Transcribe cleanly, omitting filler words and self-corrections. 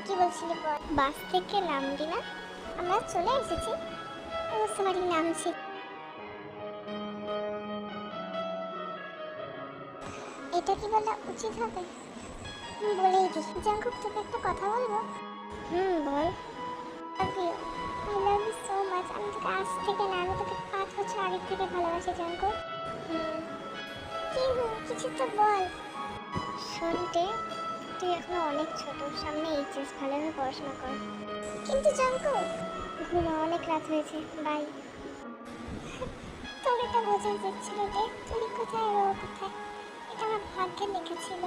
কি বলছিলি বল। বাস থেকে নামবি না? আমরা চলে এসেছি। ও সরি, নামছি। এটা কি বলা উচিত হবে? বলেই দি। জাঙ্কুক, তোকে একটা কথা বলবো। বল। I love you so much. আমি তোকে আজ থেকে না, আমি তোকে 5 বছর আগে থেকে ভালোবাসি জাঙ্কুক। কি কিছু তো বল। শুনতে তুই এখনো অনেক ছোট, সামনে এইচএস, ভালোভাবে পড়াশোনা কর। কিন্তু জাঙ্কুক, ঘুমা, অনেক রাত হয়েছে, বাই। তোর এটা বোঝা উচিত ছিল রে। তুই কোথায় আর ও কোথায়, এটা আমার ভাগ্যে লেখা ছিল।